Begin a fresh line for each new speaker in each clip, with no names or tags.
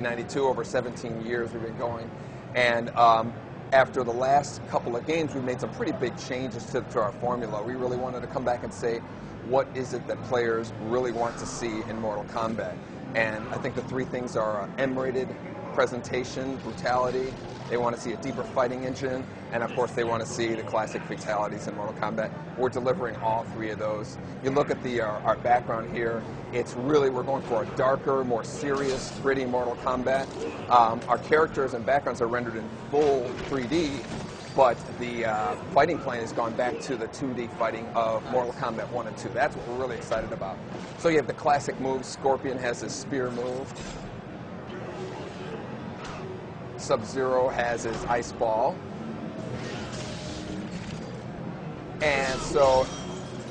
92, over 17 years we've been going. And after the last couple of games, we've made some pretty big changes to our formula. We really wanted to come back and say, what is it that players really want to see in Mortal Kombat? And I think the three things are M-rated presentation, brutality. They want to see a deeper fighting engine, and of course they want to see the classic fatalities in Mortal Kombat. We're delivering all three of those. You look at our background here, it's really, we're going for a darker, more serious, gritty Mortal Kombat. Our characters and backgrounds are rendered in full 3D, but the fighting plane has gone back to the 2D fighting of Mortal Kombat 1 and 2. That's what we're really excited about. So you have the classic moves. Scorpion has his spear move. Sub-Zero has his ice ball. And so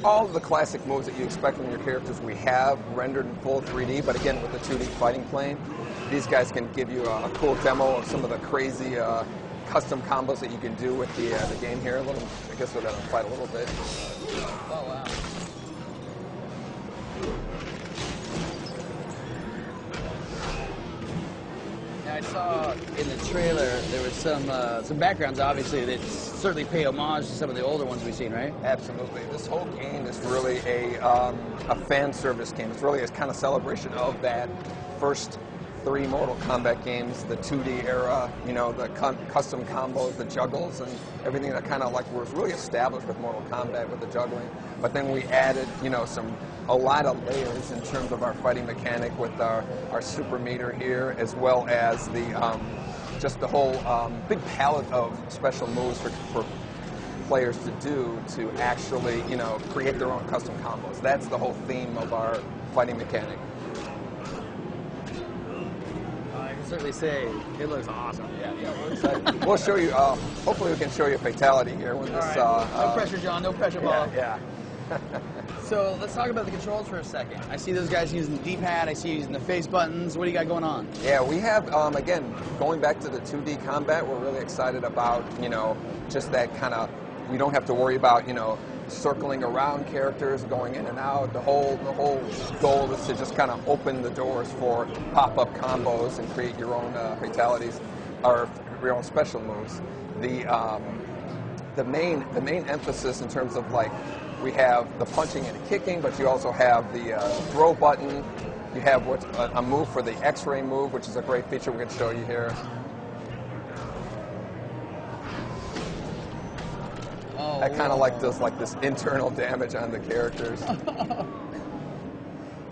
all of the classic moves that you expect from your characters we have rendered in full 3D, but again with the 2D fighting plane. These guys can give you a cool demo of some of the crazy custom combos that you can do with the game here. I guess we're going to fight a little bit.
Oh, wow. I saw in the trailer there was some backgrounds, obviously, that certainly pay homage to some of the older ones we've seen, right?
Absolutely. This whole game is really a fan service game. It's really a kind of celebration of that first three Mortal Kombat games, the 2D era, you know, the custom combos, the juggles, and everything that kind of like was really established with Mortal Kombat with the juggling. But then we added, you know, a lot of layers in terms of our fighting mechanic with our super meter here, as well as the just the whole big palette of special moves for players to do to actually, you know, create their own custom combos. That's the whole theme of our fighting mechanic.
I can certainly say it looks awesome.
Yeah, we're excited. We'll show you, hopefully we can show you a fatality here when this...
no pressure, John, no pressure, Bob.
Yeah.
So let's talk about the controls for a second. I see those guys using the D-pad, I see you using the face buttons. What do you got going on?
Yeah, we have, again, going back to the 2D combat, we're really excited about, you know, just that kind of, we don't have to worry about, you know, circling around characters, going in and out. The whole goal is to just kind of open the doors for pop-up combos and create your own fatalities or your own special moves. The main emphasis in terms of like, we have the punching and kicking, but you also have the throw button. You have a move for the X-ray move, which is a great feature we can show you here. That kind of like does like this internal damage on the characters.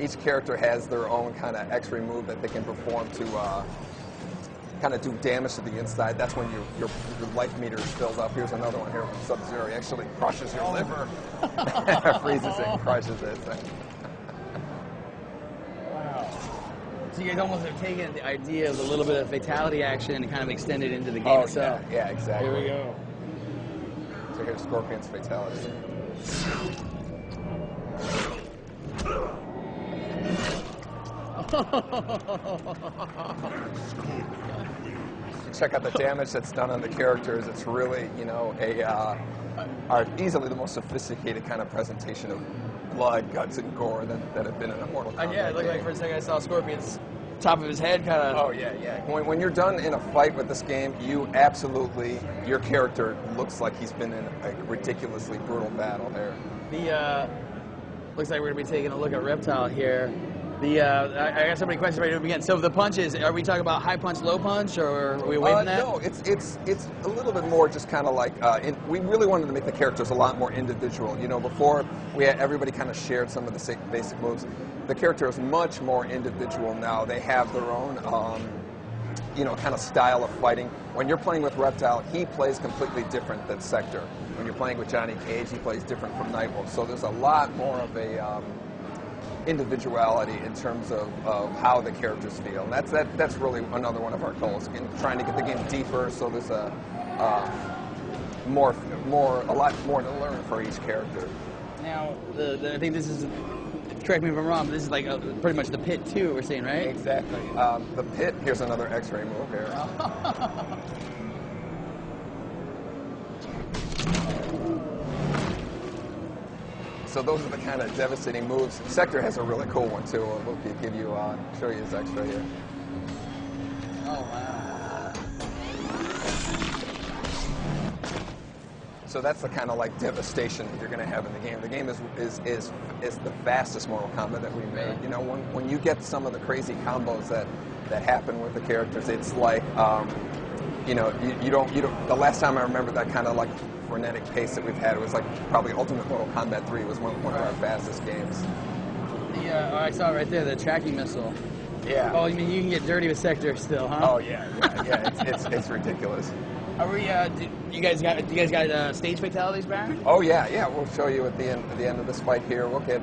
Each character has their own kind of X-ray move that they can perform to kind of do damage to the inside. That's when your life meter is filled up. Here's another one here from Sub-Zero. He actually crushes your liver. Freezes it and crushes it.
Wow. So you guys almost have taken the idea of a little bit of fatality action and kind of extended it into the game itself.
Yeah, exactly.
Here we go.
So here's Scorpion's fatality. Check out the damage that's done on the characters. It's really, you know, easily the most sophisticated kind of presentation of blood, guts, and gore that have been in a Mortal Kombat.
Yeah, it looked like for a second I saw Scorpion's top of his head kind of...
Oh, yeah. When you're done in a fight with this game, your character looks like he's been in a ridiculously brutal battle there.
Looks like we're going to be taking a look at Reptile here. I got so many questions right to begin. So the punches, are we talking about high punch, low punch, or are we away from that?
No, it's a little bit more just kind of like, we really wanted to make the characters a lot more individual. You know, before everybody kind of shared some of the basic moves. The character is much more individual now. They have their own, you know, kind of style of fighting. When you're playing with Reptile, he plays completely different than Sector. When you're playing with Johnny Cage, he plays different from Nightwolf. So there's a lot more of a individuality in terms of how the characters feel. And that's really another one of our goals, trying to get the game deeper, so there's a lot more to learn for each character.
Now, I think this is, correct me if I'm wrong, but this is like pretty much the pit too, we're saying, right?
Exactly. The pit, here's another X-ray move here. So those are the kind of devastating moves. Sector has a really cool one too. We'll show you his X-ray here.
wow.
So that's the kind of like devastation that you're going to have in the game. The game is the fastest Mortal Kombat that we made. You know, when you get some of the crazy combos that happen with the characters, it's like, you know, you don't. The last time I remember that kind of like frenetic pace that we've had, it was like probably Ultimate Mortal Kombat 3 was one of our fastest games.
Oh, I saw it right there, the tracking missile.
Yeah.
Oh, you mean you can get dirty with Sector still, huh?
Oh yeah. It's ridiculous.
Are we? Do you guys got stage fatalities, Baron?
Oh yeah. We'll show you at the end of this fight here. Okay,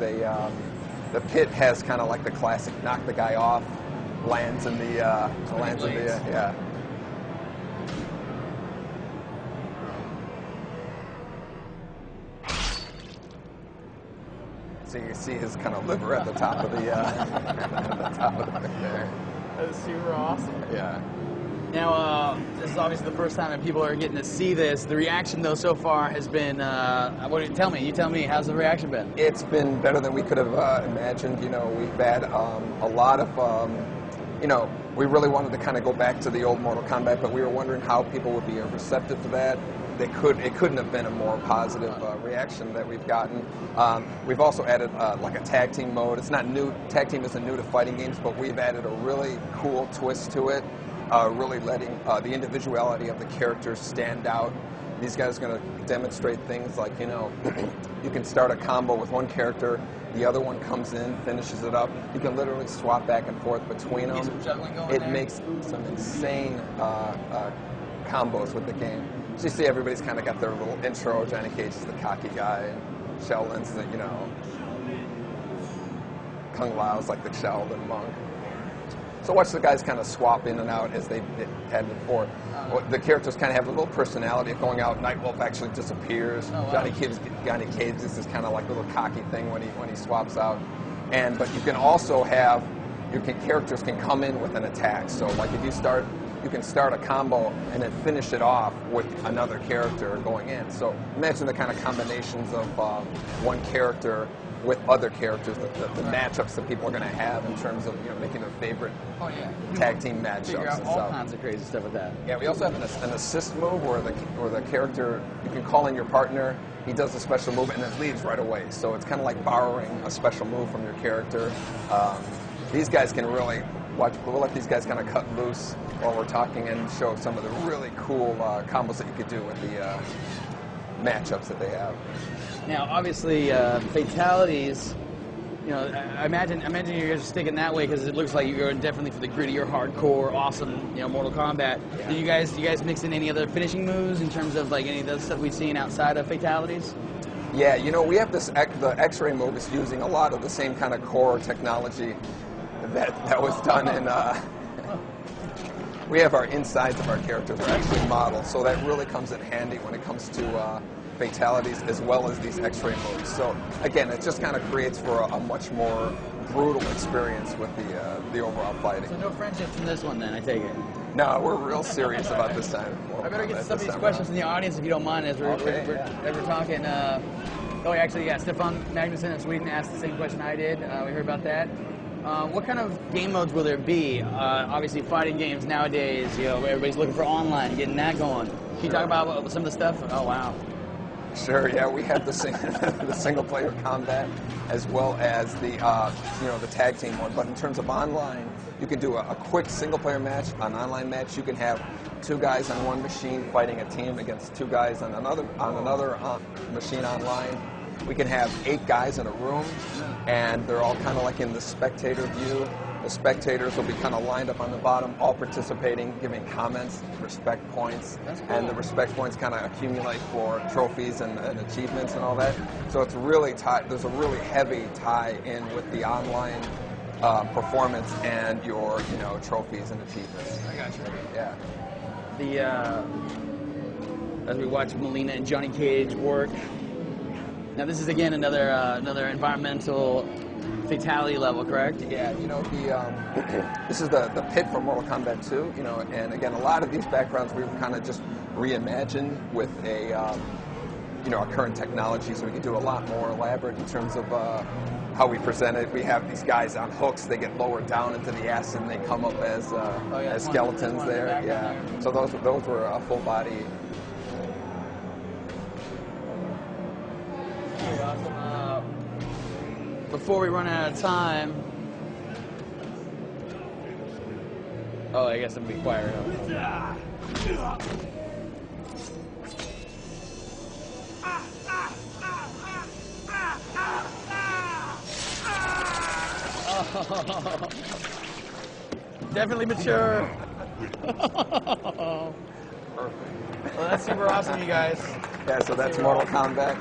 the pit has kind of like the classic knock the guy off, lands in the yeah. So you can see his kind of liver at the top of the at the top of the thing there.
That is super awesome.
Yeah.
Now, this is obviously the first time that people are getting to see this. The reaction, though, so far has been, you tell me, how's the reaction been?
It's been better than we could have imagined. You know, we've had a lot of, you know, we really wanted to kind of go back to the old Mortal Kombat, but we were wondering how people would be receptive to that. It couldn't have been a more positive reaction that we've gotten. We've also added like a tag team mode. It's not new. Tag team isn't new to fighting games, but we've added a really cool twist to it. Really letting the individuality of the characters stand out. These guys are going to demonstrate things like, you know, you can start a combo with one character, the other one comes in, finishes it up. You can literally swap back and forth between them. It makes some insane combos with the game. So you see everybody's kind of got their little intro. Johnny Cage is the cocky guy, and Shaolin's the, you know, Kung Lao's like the Shaolin monk. So watch the guys kind of swap in and out as they had before. The characters kind of have a little personality of going out. Nightwolf actually disappears.
Oh, wow.
Johnny Cage is this kind of like little cocky thing when he swaps out. But you can also have characters can come in with an attack. So like if you can start a combo and then finish it off with another character going in. So imagine the kind of combinations of one character with other characters, the matchups that people are going to have in terms of, you know, making their favorite tag team matchups.
Figure out
and
all
stuff.
kinds of crazy stuff with that.
Yeah, we also have an assist move where the character, you can call in your partner, he does a special move and then leaves right away. So it's kind of like borrowing a special move from your character. These guys can really we'll let these guys kind of cut loose while we're talking and show some of the really cool combos that you could do with the matchups that they have.
Now, obviously, fatalities. You know, I imagine you're sticking that way because it looks like you're going definitely for the grittier, hardcore, awesome, you know, Mortal Kombat. Yeah. Do you guys mix in any other finishing moves in terms of like any of the stuff we've seen outside of fatalities?
Yeah, you know, we have the X-ray move is using a lot of the same kind of core technology that was done in. We have our insides of our characters are actually modeled, so that really comes in handy when it comes to fatalities as well as these X-ray moves. So again, it just kind of creates for a much more brutal experience with the overall fighting.
So no friendships in this one then, I take it?
No, we're real serious about this time.
I better get some of these questions from the audience if you don't mind as we're talking. Stefan Magnuson in Sweden asked the same question I did. We heard about that. What kind of game modes will there be? Obviously, fighting games nowadays, you know, everybody's looking for online, getting that going. Can you talk about some of the stuff? Oh, wow.
Sure, yeah, we have the single-player combat as well as the the tag team one. But in terms of online, you can do a quick single-player match, an online match. You can have two guys on one machine fighting a team against two guys on another machine online. We can have 8 guys in a room, and they're all kind of like in the spectator view. The spectators will be kind of lined up on the bottom, all participating, giving comments, respect points, and the respect points kind of accumulate for trophies and achievements and all that. So it's really there's a really heavy tie-in with the online performance and your trophies and achievements.
I got you.
Yeah.
As we watch Melina and Johnny Cage work. Now this is again another environmental fatality level, correct?
Yeah, this is the pit from Mortal Kombat 2, and again, a lot of these backgrounds we've kind of just reimagined with our current technology, so we can do a lot more elaborate in terms of how we present it. We have these guys on hooks. They get lowered down into the S, and they come up as skeletons there. Yeah. So those were a full body.
Pretty awesome. Before we run out of time. Oh, I guess I'm gonna be quiet. Definitely mature.
Perfect.
Well, that's super awesome, you guys.
Yeah, so that's Mortal Kombat.